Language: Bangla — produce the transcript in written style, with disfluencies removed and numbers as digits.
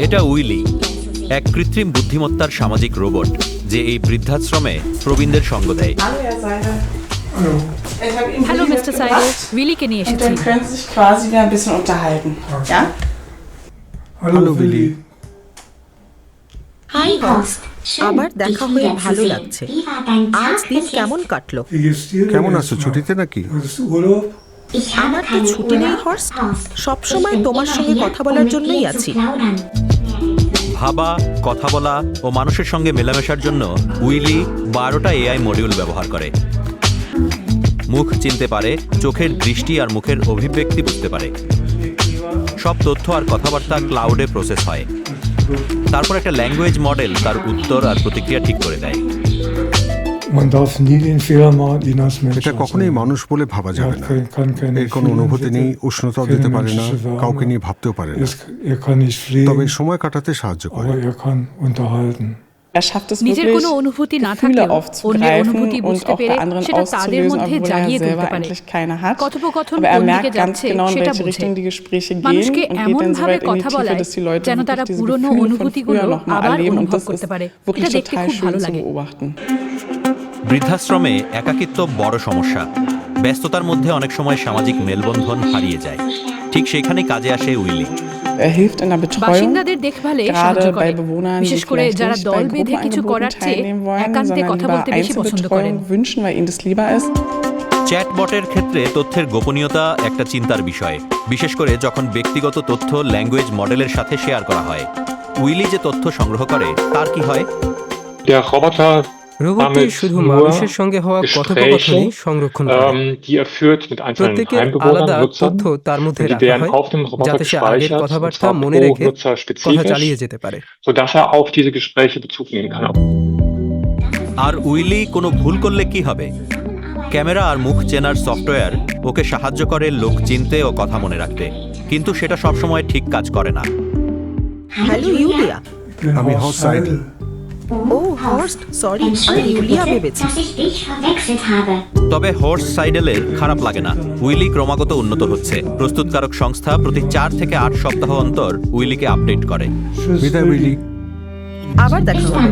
এটা উইলি, এক কৃত্রিম বুদ্ধিমত্তার সামাজিক রোবট যে এই বৃদ্ধাশ্রমে প্রবীণদের সঙ্গ দেয়। হ্যালো মিস্টার সাইডেল, উইলিকে নিয়ে এসেছি। Dann können Sie sich quasi wieder ein bisschen unterhalten. Ja? Hello বিলি। হাই হর্স্ট, আবার দেখা হয়ে ভালো লাগছে। আজ দিন কেমন কাটলো? কেমন আছো, ছুটিতে নাকি? আমার তো ছুটি নেই হর্স্ট, সবসময় তোমার সঙ্গে কথা বলার জন্যই আছি। ভাবা, কথা বলা ও মানুষের সঙ্গে মেলামেশার জন্য উইলি 12টা এআই মডিউল ব্যবহার করে। মুখ চিনতে পারে, চোখের দৃষ্টি আর মুখের অভিব্যক্তি বুঝতে পারে। সব তথ্য আর কথাবার্তা ক্লাউডে প্রসেস হয়। তারপর একটা ল্যাঙ্গুয়েজ মডেল তার উত্তর আর প্রতিক্রিয়া ঠিক করে দেয়। এটা কখনোই মানুষ বলে ভাবা যাবে না। এর কোনো অনুভূতি নেই, উষ্ণতাও দিতে পারে না, কাউকে নিয়ে ভাবতেও পারে না। তবে সময় কাটাতে সাহায্য করে। Er schafft es নিজের wirklich, কোনো অনুভূতি না Gefühle থাকলেও অন্যের aufzugreifen অনুভূতি und বুঝতে auch পেরে bei anderen সেটা তাদের auszulösen, মধ্যে obwohl er জাগিয়ে selber তুলতে পারে। eigentlich keine hat. কথোপকথন Aber er কোন দিকে merkt ganz যাচ্ছে genau, in সেটা welche বোঝে। Richtung die Gespräche gehen মানুষকে und geht এমন dann so ভাবে weit in die কথা Tiefe, বলায় dass die Leute যেন তারা wirklich diese পুরনো Gefühle von অনুভূতিগুলো früher noch mal আবার erleben und অনুভব das করতে ist পারে। এটা wirklich দেখতে total খুব schön ভালো zu লাগে। beobachten. বৃদ্ধাশ্রমে একাকিত্ব বড় সমস্যা। ব্যস্ততার মধ্যে অনেক সময় সামাজিক মেলবন্ধন হারিয়ে যায়। ঠিক সেখানেই কাজে আসে Willy. Er hilft in der Betreuung, বাসিন্দাদের দেখভালে সাহায্য gerade করে, bei Bewohnern, die বিশেষ করে vielleicht যারা nicht দল bei বেঁধে কিছু করার Gruppenangeboten চেয়ে teilnehmen wollen, একান্তে sondern কথা lieber বলতে বেশি পছন্দ করেন। Einzelbetreuung wünschen, weil ihnen das lieber ist. চ্যাটবটের ক্ষেত্রে তথ্যের গোপনীয়তা একটা চিন্তার বিষয়, বিশেষ করে যখন ব্যক্তিগত তথ্য ল্যাঙ্গুয়েজ মডেলের সাথে শেয়ার করা হয়। উইলি যে তথ্য সংগ্রহ করে তার কি হয়? Der Roboter রোবটটি শুধু মানুষের সঙ্গে হওয়া কথোপকথনই সংরক্ষণ করে। die er führt mit einzelnen প্রত্যেকের Heimbewohnern, আলাদা Nutzern, তথ্য তার মধ্যে und die রাখা werden হয়, auf dem Roboter যাতে সে আগের gespeichert, und কথাবার্তা zwar মনে pro রেখে Nutzer কথা চালিয়ে spezifisch, যেতে পারে। sodass er auf diese Gespräche Bezug nehmen kann. আর উইলি কোনো ভুল করলে কি হবে? ক্যামেরা আর মুখ চেনার সফটওয়্যার ওকে সাহায্য করে লোক চিনতে ও কথা মনে রাখতে, কিন্তু সেটা সবসময় ঠিক কাজ করে না। হ্যালো ইউলিয়া। আমি হর্স্ট সাইডেল। ও হর্স্ট, সরি, আমি ইউলিয়া ভেবেছি। তবে হর্স সাইডেলের খারাপ লাগে না। উইলি ক্রমাগত উন্নত হচ্ছে। প্রস্তুতকারক সংস্থা প্রতি 4 থেকে 8 সপ্তাহ অন্তর উইলিকে আপডেট করে। বিদায় বিলি। আবার দেখা হবে।